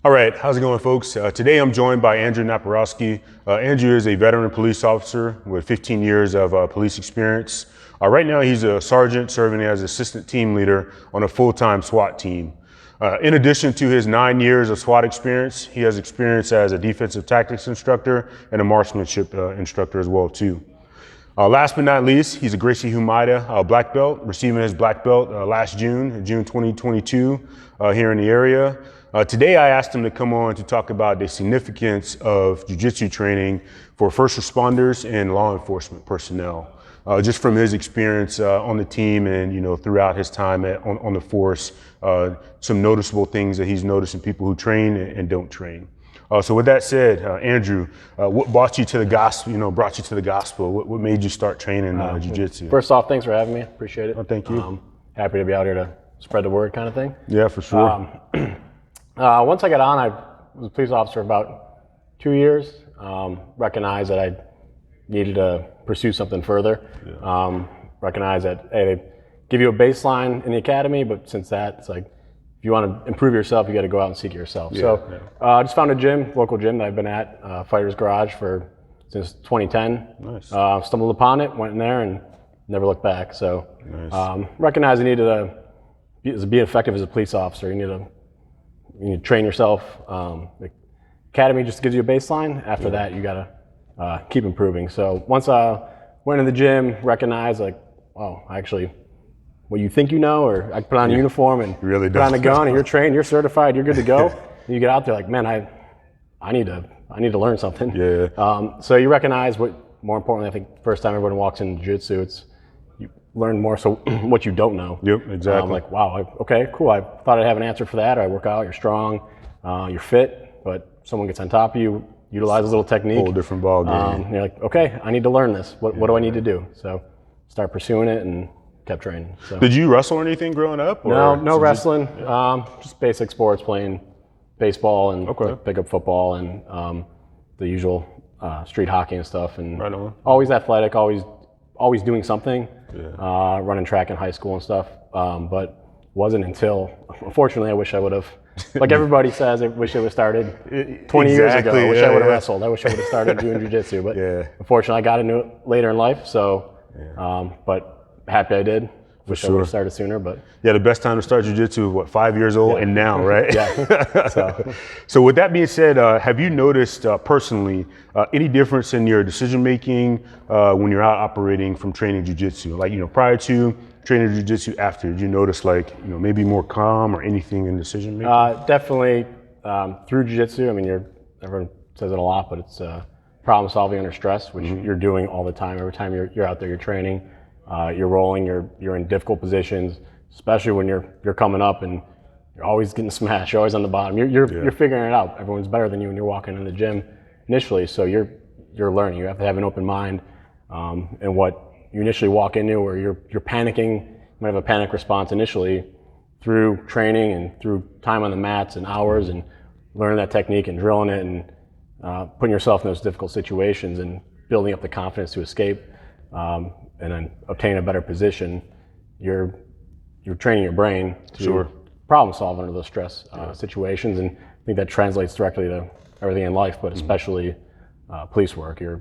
All right, how's it going, folks? Today I'm joined by Andrew Napieralski. Andrew is a veteran police officer with 15 years of police experience. Right now he's a sergeant serving as assistant team leader on a full-time SWAT team. In addition to his 9 years of SWAT experience, he has experience as a defensive tactics instructor and a marksmanship instructor as well too. Last but not least, he's a Gracie Humaita Black Belt, receiving his Black Belt last June 2022 here in the area. Today I asked him to come on to talk about the significance of Jiu Jitsu training for first responders and law enforcement personnel. Just from his experience on the team and throughout his time on the force, some noticeable things that he's noticed in people who train and don't train. So with that said, Andrew, what brought you to the gospel? What made you start training Jiu Jitsu? First off, thanks for having me. Appreciate it. Oh, thank you. Happy to be out here to spread the word, kind of thing. Yeah, for sure. Once I got on, I was a police officer for about 2 years. Recognized that I needed to pursue something further. Yeah. Recognized that, hey, they give you a baseline in the academy, but since that, it's like, if you want to improve yourself, you got to go out and seek it yourself. Yeah, I just found a local gym that I've been at, Fighter's Garage, since 2010. Nice. Stumbled upon it, went in there, and never looked back. So, nice. Recognized I needed to be effective as a police officer. You need to train yourself. The academy just gives you a baseline. After that, you got to keep improving. So once I went in the gym, recognized what you think you know, or I put on a uniform and put on a gun, and you're trained, you're certified, you're good to go. And you get out there like, man, I need to learn something. Yeah. So you recognize more importantly, I think first time everyone walks into jiu-jitsu, you learn more so what you don't know. Yep, exactly. Like, wow, okay, cool. I thought I'd have an answer for that. Or I work out, you're strong, you're fit, but someone gets on top of you, utilize a little technique. Whole different ball game. You're like, okay, I need to learn this. What do I need to do? So start pursuing it and kept training. So. Did you wrestle or anything growing up? Or no wrestling. Just basic sports, playing baseball and pick up football and the usual street hockey and stuff. And right on. Always athletic, always doing something. Yeah. Running track in high school and stuff. But wasn't until, unfortunately, I wish I would have. Like everybody says, I wish it would have started 20 years ago. I wish I would have wrestled. I wish I would have started doing jiu-jitsu. But unfortunately, I got into it later in life. So, but happy I did. Wish I would have started sooner, but yeah, the best time to start jiu-jitsu was 5 years old and now, right? Yeah. So with that being said, have you noticed personally any difference in your decision making when you're out operating from training jiu-jitsu? Like prior to training jiu-jitsu, after, did you notice maybe more calm or anything in decision making? Definitely through jiu-jitsu. I mean, everyone says it a lot, but it's problem solving under stress, which you're doing all the time. Every time you're out there, you're training. You're rolling, you're in difficult positions, especially when you're coming up and you're always getting smashed, you're always on the bottom. You're figuring it out. Everyone's better than you when you're walking in the gym initially, so you're learning. You have to have an open mind, and what you initially walk into, or you're panicking, you might have a panic response initially through training and through time on the mats and hours and learning that technique and drilling it and putting yourself in those difficult situations and building up the confidence to escape. And then obtain a better position, you're training your brain to problem solve under those stress situations, and I think that translates directly to everything in life, but especially police work. You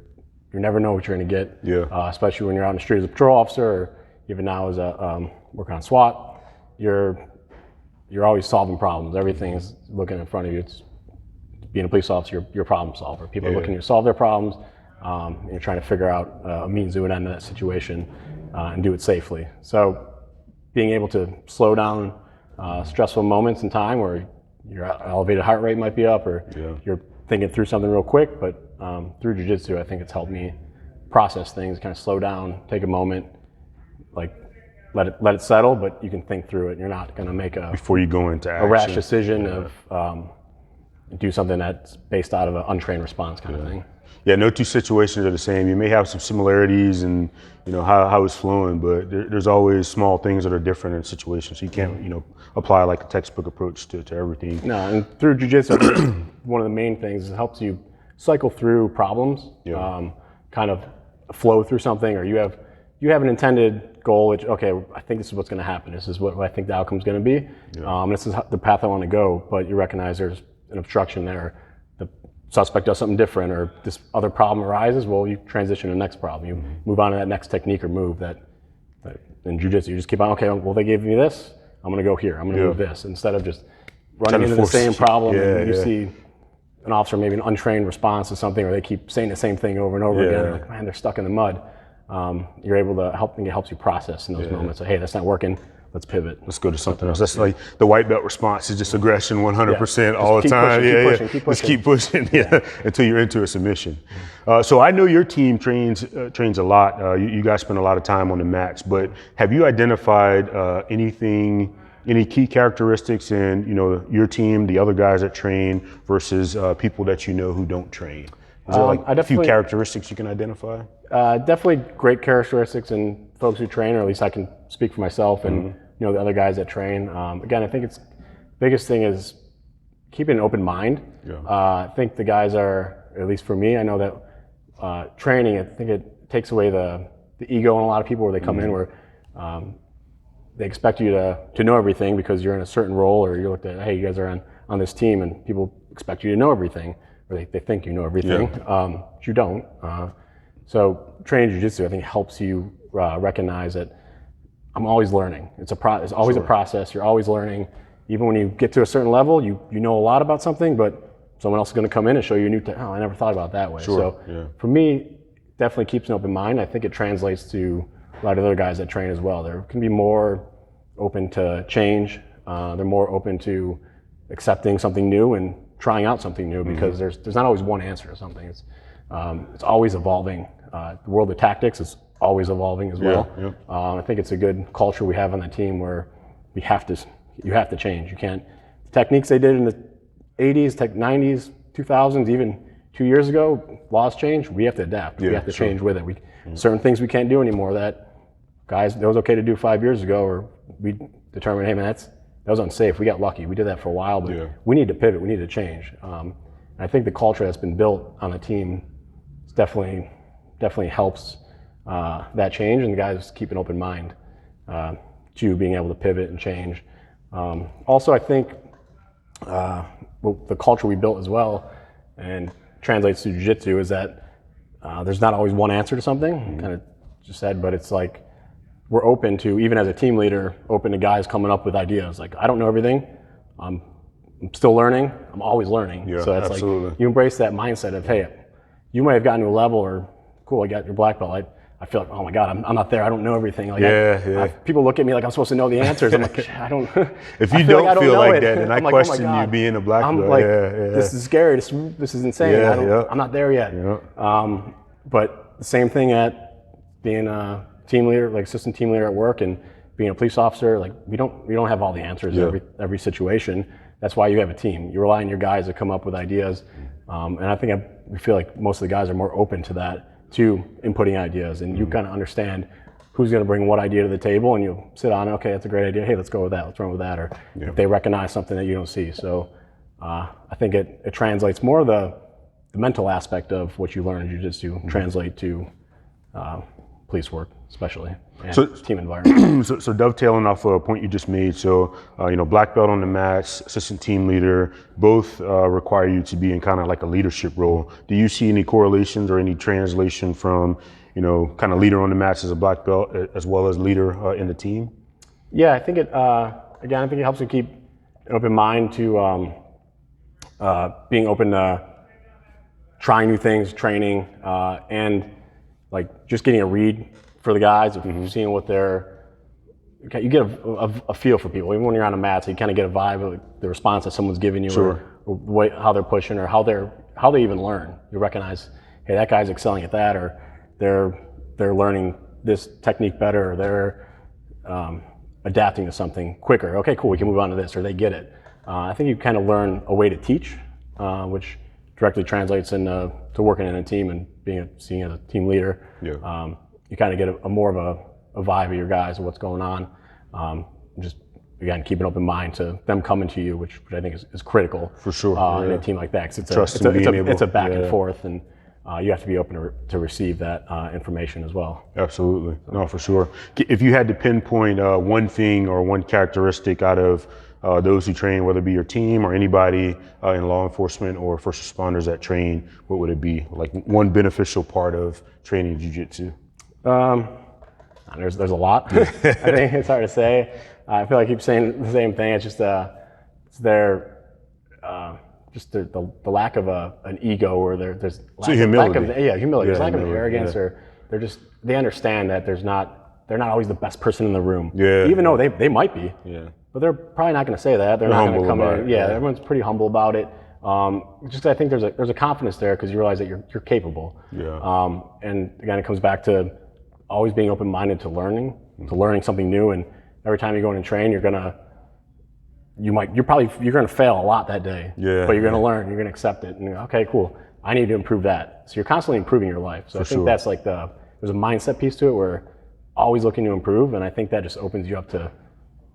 never know what you're going to get, especially when you're out in the street as a patrol officer, or even now as a working on SWAT. You're always solving problems. Everything is looking in front of you. It's being a police officer, you're a problem solver. People are looking to solve their problems. You're trying to figure out a means to an end to that situation and do it safely. So being able to slow down stressful moments in time where your elevated heart rate might be up, or you're thinking through something real quick, but through jiu-jitsu, I think it's helped me process things, kind of slow down, take a moment, like let it settle, but you can think through it. You're not going to make before you go into action, a rash decision of do something that's based out of an untrained response kind of thing. Yeah, no two situations are the same. You may have some similarities in how it's flowing, but there's always small things that are different in situations. So you can't apply like a textbook approach to everything. No, and through jiu-jitsu, one of the main things is it helps you cycle through problems, kind of flow through something, or you have an intended goal, which, okay, I think this is what's going to happen. This is what I think the outcome's going to be. This is the path I want to go, but you recognize there's an obstruction there, the suspect does something different, or this other problem arises, well, you transition to the next problem. You move on to that next technique or move that in Jiu Jitsu, you just keep on, okay, well, they gave me this, I'm going to go here, I'm going to move this, instead of just running into the same problem. And you see an officer, maybe an untrained response to something, or they keep saying the same thing over and over again, like, man, they're stuck in the mud. You're able to help, and it helps you process in those moments. Like, hey, that's not working. Let's pivot. Let's go to something else. That's like the white belt response is just aggression 100% all the time. Just keep pushing until you're into a submission. So I know your team trains a lot. You guys spend a lot of time on the mats, but have you identified any key characteristics in your team, the other guys that train versus people that who don't train? Is there like a few characteristics you can identify? Definitely great characteristics in folks who train, or at least I can speak for myself and the other guys that train. Again, I think it's biggest thing is keeping an open mind. I think the guys are, at least for me, I know that training, I think it takes away the ego in a lot of people where they come in where they expect you to know everything because you're in a certain role, or you're looked at, hey, you guys are on this team, and people expect you to know everything, or they think you know everything, but you don't. So training Jiu-Jitsu, I think, helps you recognize that I'm always learning. It's always a process. You're always learning. Even when you get to a certain level, you know a lot about something, but someone else is going to come in and show you a new I never thought about it that way. So for me, definitely keeps an open mind. I think it translates to a lot of other guys that train as well. They can be more open to change. They're more open to accepting something new and trying out something new, because there's not always one answer to something. It's always evolving. The world of tactics is always evolving as well. I think it's a good culture we have on the team where you have to change. You can't, the techniques they did in the 80s, 90s, 2000s, even 2 years ago, laws change, we have to adapt. We have to change with it. Certain things we can't do anymore that was okay to do 5 years ago, or we determined, hey man, that was unsafe. We got lucky. We did that for a while, but we need to pivot. We need to change. I think the culture that's been built on the team definitely helps that change, and the guys keep an open mind to being able to pivot and change. Also, I think the culture we built as well, and translates to Jiu-Jitsu, is that there's not always one answer to something, kind of just said, but it's like we're open to, even as a team leader, open to guys coming up with ideas. Like, I don't know everything. I'm still learning. I'm always learning. So it's like you embrace that mindset of, hey, you might have gotten to a level, or cool, I got your black belt. I feel like, oh my God, I'm not there. I don't know everything. Like people look at me like I'm supposed to know the answers. I'm like, I don't. If you don't feel like that, and I question you being a black belt. This is scary. This is insane. I'm not there yet. But the same thing at being a team leader, like assistant team leader at work, and being a police officer. Like we don't have all the answers in every situation. That's why you have a team. You rely on your guys to come up with ideas, and I think we feel like most of the guys are more open to that, to inputting ideas, and you kind of understand who's going to bring what idea to the table, and you'll sit on, okay, that's a great idea. Hey, let's go with that. Let's run with that. Or if they recognize something that you don't see. So I think it translates more the mental aspect of what you learn in Jiu-Jitsu translate to police work, especially, and team environment. So dovetailing off a point you just made, so black belt on the mats, assistant team leader, both require you to be in kind of like a leadership role. Do you see any correlations or any translation from kind of leader on the mats as a black belt as well as leader in the team? Yeah, I think I think it helps you keep an open mind to being open to trying new things, training, and like just getting a read for the guys, of seeing what you get a feel for people. Even when you're on a mat, so you kind of get a vibe of the response that someone's giving you, or how they're pushing, or how they even learn. You recognize, hey, that guy's excelling at that, or they're learning this technique better, or they're adapting to something quicker. Okay, cool, we can move on to this, or they get it. I think you kind of learn a way to teach, which directly translates into working in a team and seeing as a team leader. You kind of get a more of a vibe of your guys and what's going on. Just again, keep an open mind to them coming to you, which I think is critical for sure in a team like that. 'Cause it's a back and forth, and you have to be open to receive that information as well. Absolutely, no, for sure. If you had to pinpoint one thing or one characteristic out of those who train, whether it be your team or anybody in law enforcement or first responders that train, what would it be? Like one beneficial part of training jiu-jitsu? There's a lot. I think it's hard to say. I feel like I keep saying the same thing. It's just it's their just the lack of an ego, or there's humility. Humility. There's lack of arrogance, or they understand that they're not always the best person in the room. Yeah. Even though they might be. Yeah. But they're probably not going to say that. They're not going to come in. Yeah, everyone's pretty humble about it. Just I think there's a confidence there because you realize that you're capable. Yeah. And again, it comes back to always being open-minded to learning something new. And every time you go in and train, you're gonna fail a lot that day. Yeah. But you're gonna learn. You're gonna accept it. And you're, okay, cool. I need to improve that. So you're constantly improving your life. So I think that's like there's a mindset piece to it where always looking to improve, and I think that just opens you up to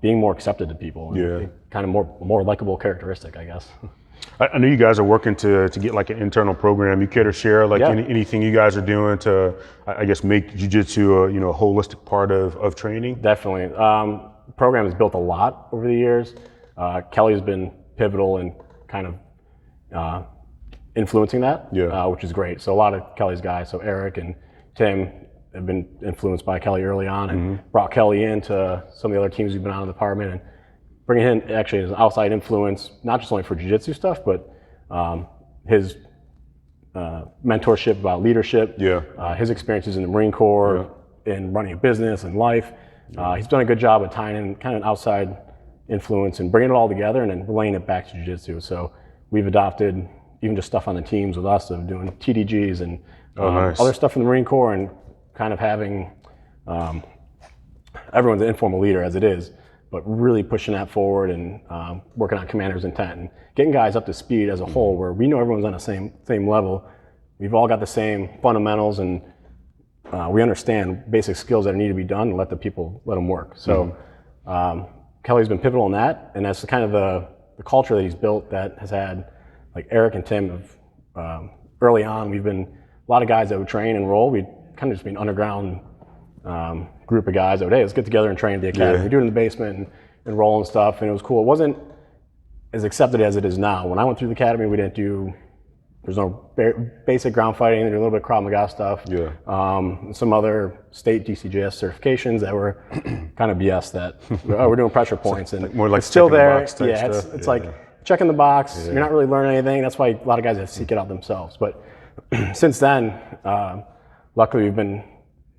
being more accepted to people. And kind of more likable characteristic, I guess. I know you guys are working to get like an internal program. You care to share like anything you guys are doing to, I guess, make jiu-jitsu a holistic part of training? Definitely. The program has built a lot over the years. Kelly has been pivotal in kind of influencing that, which is great. So a lot of Kelly's guys, so Eric and Tim, have been influenced by Kelly early on and brought Kelly into some of the other teams we've been on in the department, and bringing him actually as an outside influence, not just only for jiu-jitsu stuff, but his mentorship about leadership, his experiences in the Marine Corps, in running a business and life. He's done a good job of tying in kind of an outside influence and bringing it all together and then relaying it back to jiu-jitsu. So we've adopted even just stuff on the teams with us of doing TDGs and other stuff in the Marine Corps, and kind of having everyone's an informal leader as it is, but really pushing that forward and working on commander's intent and getting guys up to speed as a whole, where we know everyone's on the same level. We've all got the same fundamentals, and we understand basic skills that need to be done, and let them work. So Kelly's been pivotal in that, and that's kind of the culture that he's built that has had, like Eric and Tim have, early on, we've been a lot of guys that would train and roll. We'd kind of just be an underground group of guys that would, hey, let's get together and train at the academy. We do it in the basement and roll and stuff, and it was cool. It wasn't as accepted as it is now. When I went through the academy, there's no basic ground fighting. There's a little bit of Krav Maga stuff. Some other state DCJS certifications that were kind of BS that, we're doing pressure points. And more like it's still there. Stuff. It's like checking the box. You're not really learning anything. That's why a lot of guys have to seek it out themselves. But since then, luckily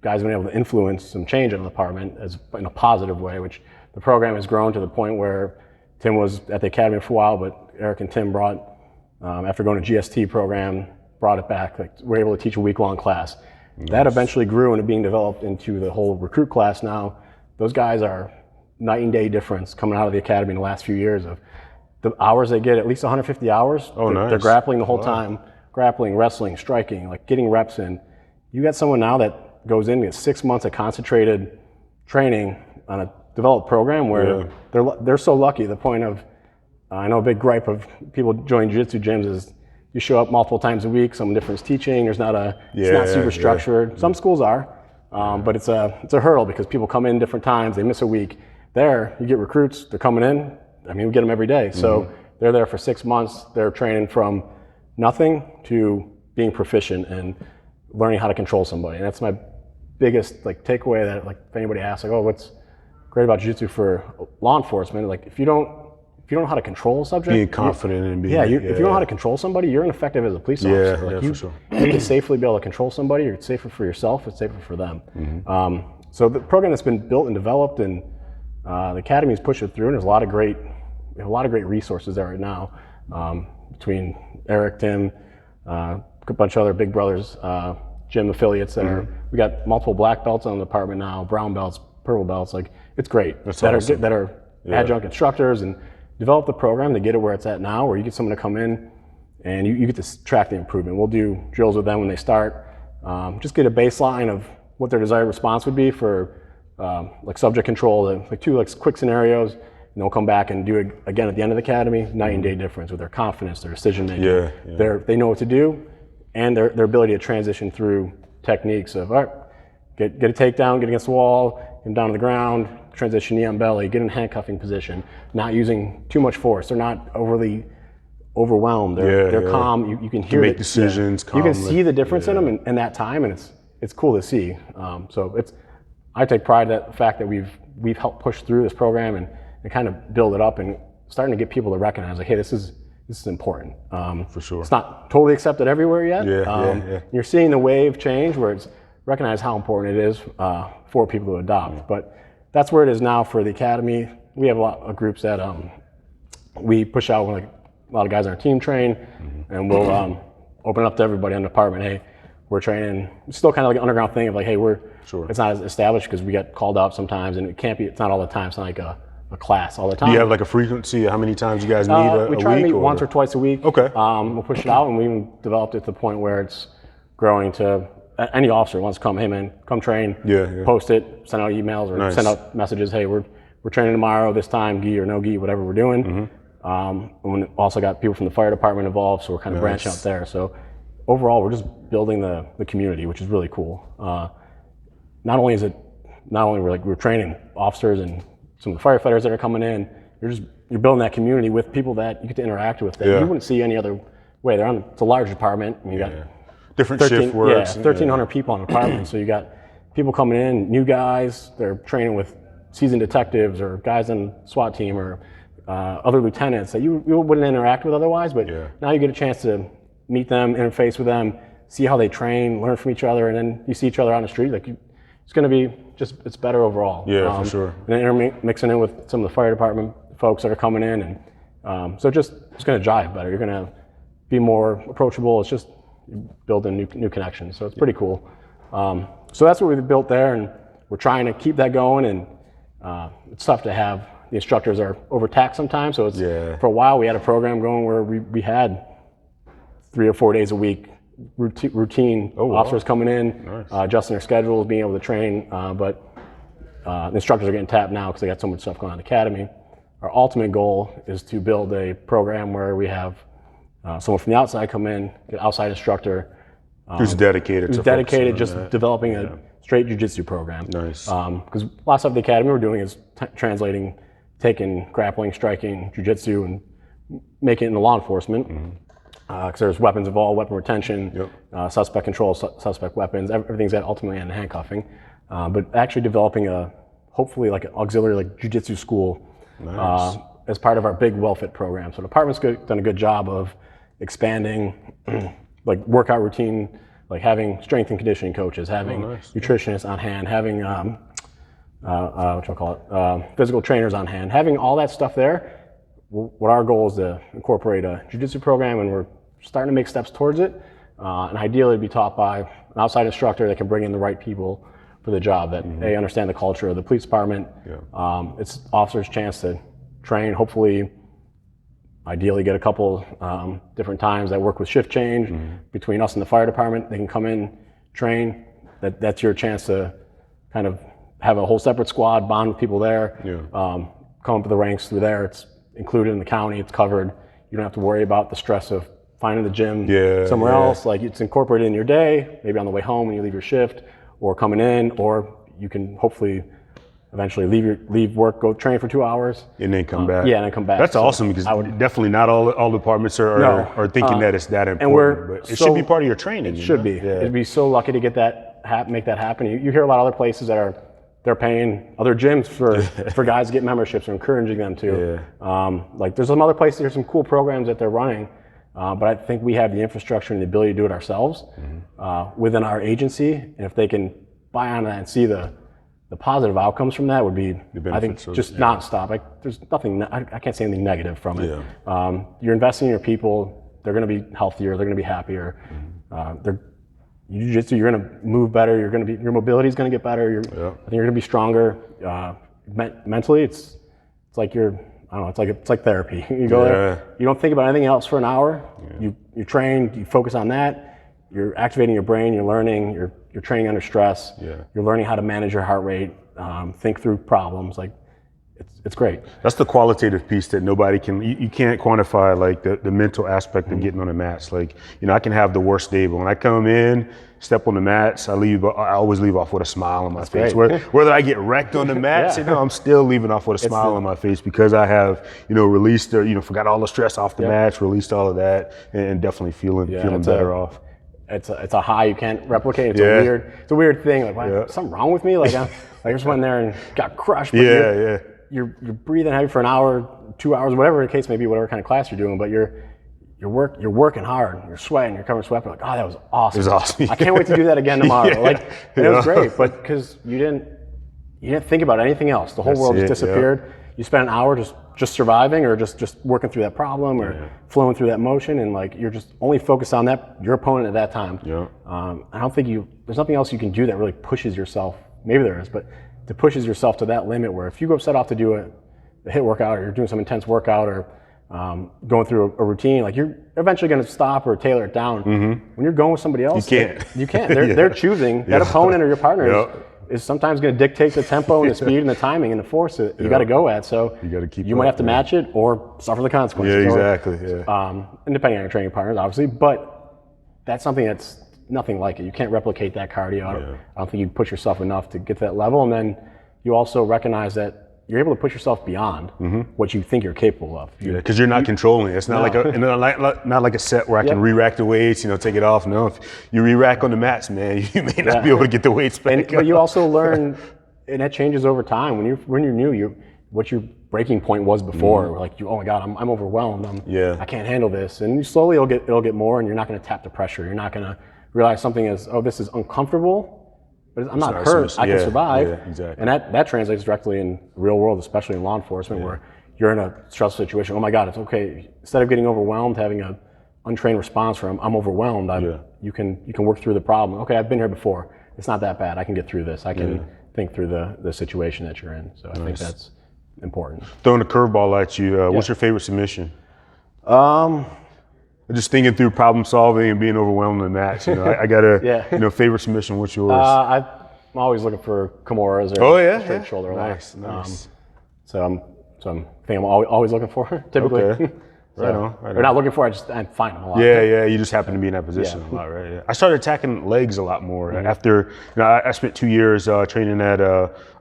guys have been able to influence some change in the department in a positive way, which the program has grown to the point where Tim was at the academy for a while, but Eric and Tim brought, after going to GST program, brought it back. Like, we're able to teach a week-long class. Nice. That eventually grew into being developed into the whole recruit class now. Those guys are night and day difference coming out of the academy in the last few years of the hours they get, at least 150 hours. Nice. They're grappling the whole time, grappling, wrestling, striking, like getting reps in. You got someone now that goes in and gets 6 months of concentrated training on a developed program where they're so lucky. The point of, I know a big gripe of people joining jiu-jitsu gyms is you show up multiple times a week, someone different's teaching, it's not super structured. Some schools are, but it's a hurdle because people come in different times, they miss a week. There, you get recruits, they're coming in, we get them every day. So they're there for 6 months, they're training from nothing to being proficient and learning how to control somebody. And that's my biggest takeaway, that if anybody asks, what's great about jiu-jitsu for law enforcement, if you don't know how to control a subject, being confident and being if you don't know how to control somebody, you're ineffective as a police officer. For sure. You need to safely be able to control somebody. It's safer for yourself, it's safer for them. So the program that's been built and developed, and the academy's pushed it through, and there's a lot of great resources there right now, between Eric, Tim, a bunch of other big brothers, gym affiliates that we got multiple black belts on the department now, brown belts, purple belts. It's great. That's that awesome. are adjunct instructors, and develop the program to get it where it's at now, where you get someone to come in and you get to track the improvement. We'll do drills with them when they start, just get a baseline of what their desired response would be for subject control, two quick scenarios, and they'll come back and do it again at the end of the academy. Night and day difference with their confidence, their decision making. They know what to do, and their ability to transition through techniques of, all right, get a takedown, get against the wall, him down to the ground, transition knee on belly, get in handcuffing position, not using too much force. They're not overly overwhelmed. They're calm. You can hear make decisions. You can see the difference in them in that time, and it's cool to see. So I take pride in the fact that we've helped push through this program and kind of build it up and starting to get people to recognize, like, hey, this is important. For sure. It's not totally accepted everywhere yet. You're seeing the wave change where it's recognize how important it is for people to adopt. But that's where it is now for the academy. We have a lot of groups that we push out, like a lot of guys on our team train, and we'll open it up to everybody in the department. Hey, we're training. It's still kind of like an underground thing of like, hey, it's not as established because we get called out sometimes, and it's not all the time. It's not like a class all the time. Do you have like a frequency of how many times you guys meet a week? We try to meet once or twice a week. Okay. We'll push it out, and we even developed it to the point where it's growing to any officer wants to come, hey man, come train, post it, send out emails or send out messages, hey, we're training tomorrow, this time, gi or no gi, whatever we're doing. And we also got people from the fire department involved, so we're kind of branching out there. So overall, we're just building the community, which is really cool. Not only we're training officers and some of the firefighters that are coming in, you're building that community with people that you get to interact with that you wouldn't see any other way. It's a large department, and you got different shift works. 1,300 people in the department. So you got people coming in, new guys, they're training with seasoned detectives or guys on SWAT team or other lieutenants that you wouldn't interact with otherwise, but now you get a chance to meet them, interface with them, see how they train, learn from each other, and then you see each other on the street. It's going to be it's better overall. For sure. And then mixing in with some of the fire department folks that are coming in, and so it's going to jive better. You're going to be more approachable. It's just building new connections. So it's pretty cool. So that's what we've built there, and we're trying to keep that going. And it's tough to have the instructors are overtaxed sometimes. So for a while we had a program going where we had 3 or 4 days a week routine officers coming in, adjusting their schedules, being able to train. But the instructors are getting tapped now because they got so much stuff going on in the academy. Our ultimate goal is to build a program where we have someone from the outside come in, get outside instructor. Who's dedicated just developing a straight Jiu Jitsu program. Nice. Because a lot of stuff the academy we're doing is taking grappling, striking, Jiu Jitsu, and making it into law enforcement. Because there's weapons involved, weapon retention, suspect control, suspect weapons, everything's got ultimately in handcuffing. But actually developing hopefully like an auxiliary like Jiu Jitsu school as part of our big WellFit program. So the department's done a good job of expanding like workout routine, like having strength and conditioning coaches, having nutritionists on hand, having physical trainers on hand, having all that stuff there. What our goal is to incorporate a jiu-jitsu program, and we're starting to make steps towards it. And ideally, it'd be taught by an outside instructor that can bring in the right people for the job, that they understand the culture of the police department. It's officers' chance to train, hopefully, ideally get a couple different times that work with shift change between us and the fire department. They can come in, train. That's your chance to kind of have a whole separate squad, bond with people there, come up the ranks through there. It's included in the county, it's covered. You don't have to worry about the stress of finding the gym somewhere else. Like, it's incorporated in your day, maybe on the way home when you leave your shift, or coming in, or you can hopefully eventually leave work, go train for 2 hours. And then come back. Yeah, and then come back. That's awesome, because definitely not all departments are thinking that it's that important. But it should be part of your training. It should be. It'd be so lucky to get make that happen. You hear a lot of other places that they're paying other gyms for guys to get memberships, or encouraging them to. Like, there's some other places, there's some cool programs that they're running, but I think we have the infrastructure and the ability to do it ourselves within our agency. And if they can buy on that and see the positive outcomes from that, would be, I think, just nonstop. There's nothing, I can't say anything negative from it. You're investing in your people, they're going to be healthier, they're going to be happier. Jiu-jitsu, you're going to move better. Your mobility is going to get better. I think you're going to be stronger. Mentally, it's like it's like therapy. You go there, you don't think about anything else for an hour. You train, you focus on that. You're activating your brain. You're learning. You're training under stress. You're learning how to manage your heart rate. Think through problems. Like, it's great. That's the qualitative piece that nobody can, you can't quantify, like the mental aspect of getting on the mats. Like, I can have the worst day, but when I come in, step on the mats, I always leave off with a smile on my face. Whether I get wrecked on the mats, I'm still leaving off with a smile on my face because I have, released forgot all the stress off the mats, released all of that, and definitely feeling better off. It's a high you can't replicate. It's a weird thing. Like, wow, something wrong with me? Like, I just went there and got crushed. But you're breathing heavy for an hour, 2 hours, whatever the case may be, whatever kind of class you're doing. But you're working hard. You're sweating. You're covering sweat. But like, oh, that was awesome. It was awesome. I can't wait to do that again tomorrow. It was great. But because you didn't think about anything else. The whole world just disappeared. You spent an hour just surviving, or just working through that problem, or flowing through that motion, and like you're just only focused on your opponent at that time. I don't think there's nothing else you can do that really pushes yourself. Maybe there is, but to pushes yourself to that limit where if you go set off to do a HIIT workout, or you're doing some intense workout, or going through a routine, like you're eventually going to stop or tailor it down. When you're going with somebody else, you can't. They're choosing that opponent or your partner is sometimes going to dictate the tempo and the speed and the timing and the force that you got to go at. So you got to keep. You might have to match it or suffer the consequences. Yeah, exactly. And depending on your training partners, obviously, but that's something that's nothing like it. You can't replicate that cardio. I don't think you push yourself enough to get to that level, and then you also recognize that you're able to push yourself beyond what you think you're capable of. Because you're not controlling it. It's not not like a set where I can re-rack the weights, take it off. No, if you re-rack on the mats, man, you may not be able to get the weights back. But you also learn, and that changes over time. When you're new, what your breaking point was before. Like oh my God, I'm overwhelmed. I can't handle this. And slowly it'll get more, and you're not going to tap the pressure. You're not going to realize something is, this is uncomfortable. But I'm not hurt. I can survive. Yeah, exactly. And that translates directly in the real world, especially in law enforcement, where you're in a stressful situation. Oh my God, it's okay. Instead of getting overwhelmed, having an untrained response from I'm overwhelmed. You can work through the problem. Okay, I've been here before. It's not that bad. I can get through this. I can think through the situation that you're in. So I think that's important. Throwing a curveball at you. What's your favorite submission? Just thinking through problem solving and being overwhelmed in the match. I got a favorite submission. What's yours? I'm always looking for Kimuras or straight shoulder locks. Nice. So I'm always looking for typically. Okay. Right on. Or not looking for. I find them a lot. Yeah. You just happen to be in that position a lot, right? Yeah. I started attacking legs a lot more after. I spent 2 years training at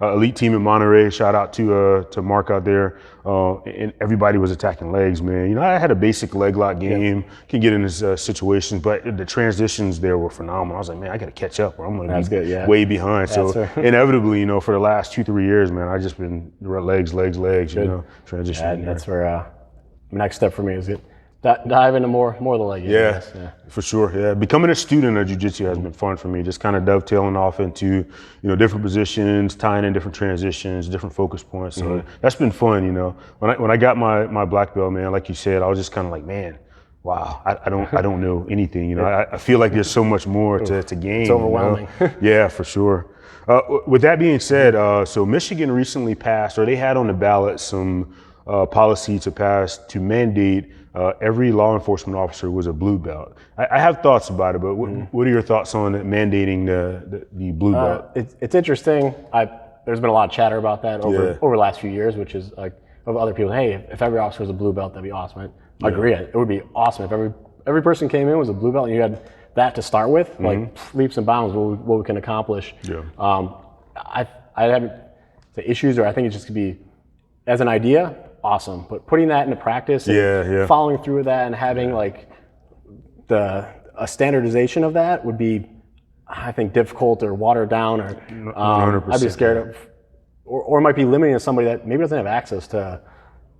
elite team in Monterey. Shout out to Mark out there. And everybody was attacking legs, man. I had a basic leg lock game. Can get in these situations, but the transitions there were phenomenal. I was like, man, I got to catch up, or I'm going to be way behind. So inevitably, for the last 2-3 years, man, I just been legs. Transition. That's where. Next step for me is dive into more of the leg. Yeah, for sure. Yeah, becoming a student of jiu-jitsu has been fun for me. Just kind of dovetailing off into different positions, tying in different transitions, different focus points. So that's been fun. When I got my black belt, man, like you said, I was just kind of like, man, wow, I don't know anything. I feel like there's so much more to gain. It's overwhelming. Yeah, for sure. With that being said, so Michigan recently passed, or they had on the ballot some policy to mandate every law enforcement officer was a blue belt. I have thoughts about it, but what are your thoughts on mandating the blue belt? It's interesting. There's been a lot of chatter about that over the last few years, which is like of other people. Hey, if every officer was a blue belt, that'd be awesome. I agree. It would be awesome if every person came in was a blue belt and you had that to start with, like leaps and bounds what we can accomplish. I haven't the issues, or I think it just could be as an idea. Awesome, but putting that into practice and following through with that and having like a standardization of that would be, I think, difficult or watered down, or I'd be scared of, or it might be limiting to somebody that maybe doesn't have access to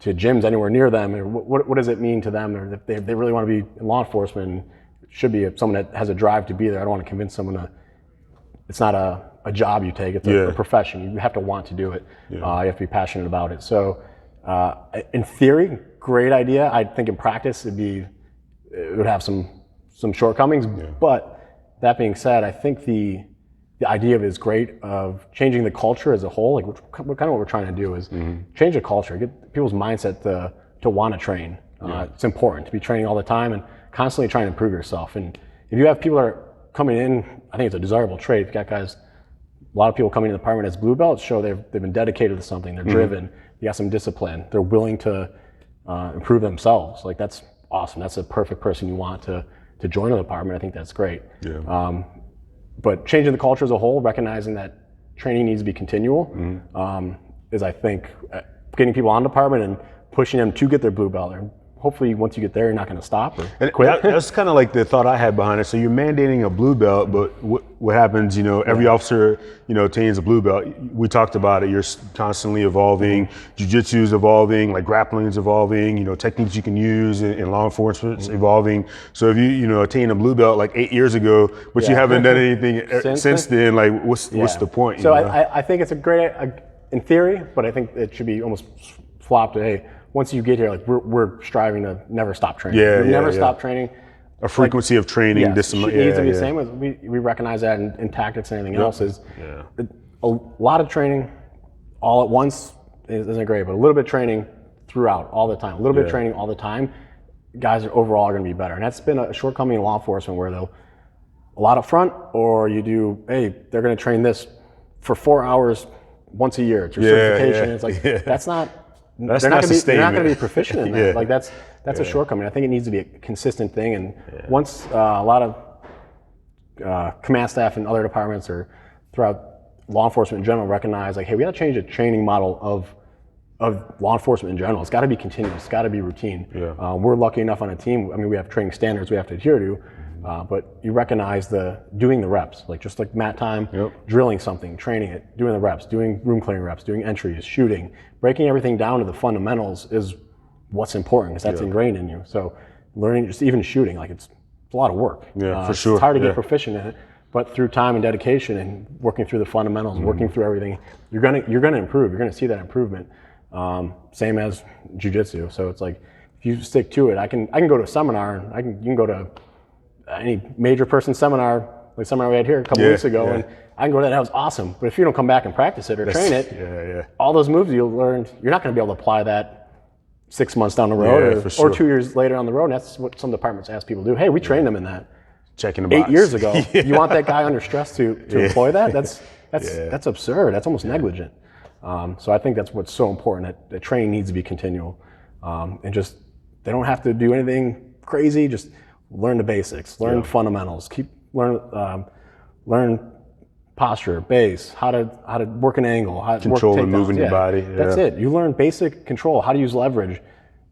gyms anywhere near them, or what does it mean to them, or if they really want to be in law enforcement, it should be someone that has a drive to be there. I don't want to convince someone it's not a job you take, it's a profession. You have to want to do it. You have to be passionate about it. So. In theory, great idea. I think in practice it would have some shortcomings. But that being said, I think the idea of it is great, of changing the culture as a whole. Like kind of what we're trying to do is change the culture, get people's mindset to want to train. It's important to be training all the time and constantly trying to improve yourself. And if you have people that are coming in, I think it's a desirable trait. If you've got guys a lot of people coming to the department as blue belts show they've been dedicated to something. They're driven. They got some discipline. They're willing to improve themselves. Like, that's awesome. That's a perfect person you want to join the department. I think that's great. Yeah. But changing the culture as a whole, recognizing that training needs to be continual, is, I think, getting people on the department and pushing them to get their blue belt. And hopefully, once you get there, you're not going to stop or quit. That's kind of like the thought I had behind it. So you're mandating a blue belt, but what happens, every officer, attains a blue belt. We talked about it. You're constantly evolving. Jiu-Jitsu is evolving, like grappling is evolving, techniques you can use in law enforcement is evolving. So if you attain a blue belt like 8 years ago, but you haven't done anything since then, like what's the point? So I think it's a great, in theory, but I think it should be almost flopped to, hey, once you get here, like we're striving to never stop training. Never stop training. A frequency of training. It needs to be the same. As we recognize that in tactics and anything else is a lot of training all at once isn't great, but a little bit of training throughout all the time. A little bit of training all the time, guys are overall going to be better. And that's been a shortcoming in law enforcement where they'll a lot up front, or you do, hey, they're going to train this for 4 hours once a year. It's your certification. It's like that's not. They're not going to be proficient in that. Like that's a shortcoming. I think it needs to be a consistent thing. And once a lot of command staff and other departments or throughout law enforcement in general recognize, like, hey, we got to change the training model of law enforcement in general. It's got to be continuous. It's got to be routine. We're lucky enough on a team. I mean, we have training standards we have to adhere to. But you recognize doing the reps, like just like mat time, drilling something, training it, doing the reps, doing room clearing reps, doing entries, shooting, breaking everything down to the fundamentals is what's important because that's ingrained in you. So learning, just even shooting, like it's a lot of work. For sure. It's hard to get proficient in it, but through time and dedication and working through the fundamentals, working through everything, you're gonna improve. You're gonna see that improvement. Same as jiu-jitsu. So it's like if you stick to it, I can go to a seminar and you can go to any major person seminar, like the seminar we had here a couple weeks ago, and I can go to that was awesome. But if you don't come back and practice it or train it, all those moves you'll learn, you're not going to be able to apply that 6 months down the road or 2 years later on the road. And that's what some departments ask people to do. Hey, we trained them in that. Checking the box. 8 years ago. You want that guy under stress to employ that? That's absurd. That's almost negligent. So I think that's what's so important. That training needs to be continual, and just they don't have to do anything crazy. Just learn the basics, learn fundamentals, learn posture, base, how to work an angle, how to control work and moving your body. That's it. You learn basic control, how to use leverage,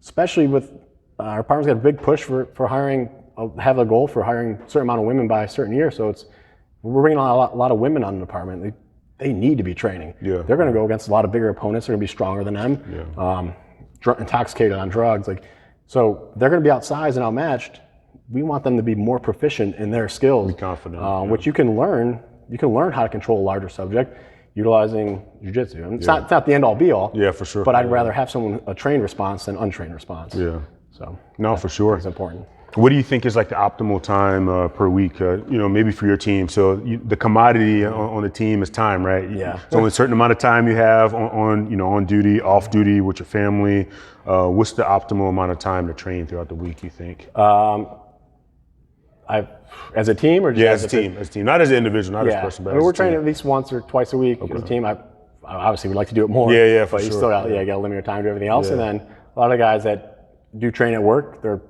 especially with our department's got a big push for hiring, have a goal for hiring a certain amount of women by a certain year. So we're bringing a lot of women on the department. They need to be training. They're going to go against a lot of bigger opponents. They're going to be stronger than them, intoxicated on drugs. So they're going to be outsized and outmatched. We want them to be more proficient in their skills. Be confident. Which you can learn. You can learn how to control a larger subject utilizing jiu-jitsu. It's not the end all be all. Yeah, for sure. But I'd rather have a trained response than untrained response. So no, for sure. It's important. What do you think is like the optimal time per week? Maybe for your team. So the commodity on the team is time, right? It's only a certain amount of time you have on duty, off duty with your family. What's the optimal amount of time to train throughout the week, you think? As a team or just as a team, not as an individual, not as a person, but we're training at least once or twice a week as a team. I obviously would like to do it more. But you still got to limit your time to everything else. And then a lot of the guys that do train at work, they'll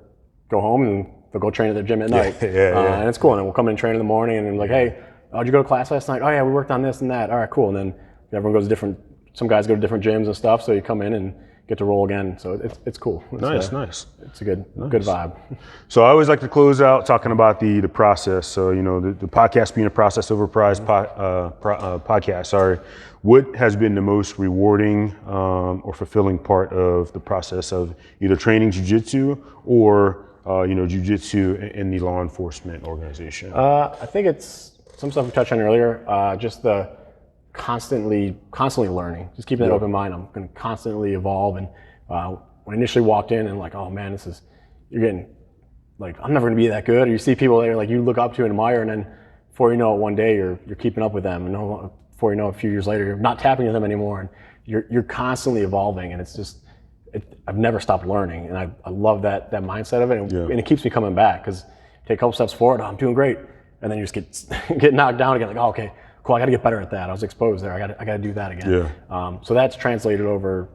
go home and they'll go train at their gym at night. And it's cool. And then we'll come in and train in the morning and then like, hey, did you go to class last night? Oh yeah, we worked on this and that. All right, cool. And then everyone goes to some guys go to different gyms and stuff. So you come in and get to roll again. So it's cool. It's nice. It's a good vibe. So I always like to close out talking about the process. So, the podcast being a process over prize podcast, sorry. What has been the most rewarding or fulfilling part of the process of either training jiu-jitsu or jiu-jitsu in the law enforcement organization? I think it's some stuff we touched on earlier, just the constantly learning, just keeping that open mind. I'm going to constantly evolve. And when I initially walked in and like, oh man, you're getting like, I'm never going to be that good. Or you see people that are like, you look up to and admire, and then before you know it, one day you're keeping up with them, and before you know it, a few years later, you're not tapping to them anymore, and you're constantly evolving. And it's just, I've never stopped learning, and I love that mindset of it, and it keeps me coming back because take a couple steps forward, I'm doing great, and then you just get knocked down again, like, oh, okay. cool, I got to get better at that. I was exposed there. I got to do that again. Yeah. So that's translated over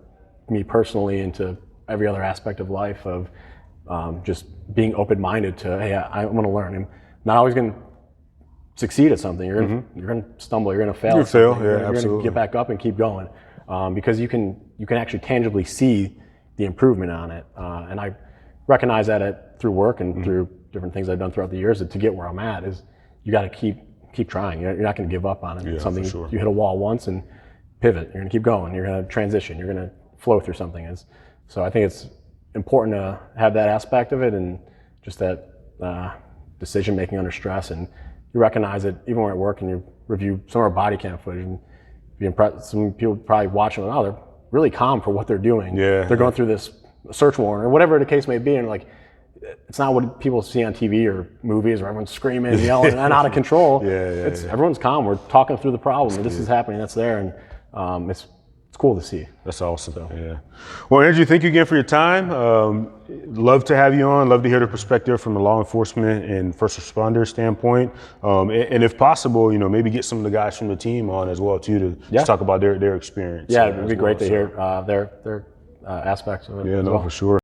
me personally into every other aspect of life of just being open-minded to, hey, I want to learn. I'm not always going to succeed at something. You're going to stumble. You're going to fail. You're going to get back up and keep going because you can actually tangibly see the improvement on it. And I recognize that through work and through different things I've done throughout the years. That to get where I'm at is you got to keep trying. You're not going to give up on it. Yeah, it's something for sure. you hit a wall once and pivot. You're going to keep going. You're going to transition. You're going to flow through something. So I think it's important to have that aspect of it and just that decision making under stress. And you recognize it even when at work and you review some of our body cam footage and be impressed. Some people probably watching, oh, they're really calm for what they're doing. Yeah. They're going through this search warrant or whatever the case may be, and like it's not what people see on TV or movies where everyone's screaming and yelling and out of control. Everyone's calm. We're talking through the problem. This is happening. That's there, and it's cool to see. That's awesome. So. Yeah. Well, Andrew, thank you again for your time. Love to have you on. Love to hear the perspective from a law enforcement and first responder standpoint. And if possible, maybe get some of the guys from the team on as well too to just talk about their experience. Yeah, it'd be great to hear their aspects of it. Yeah, no, for sure.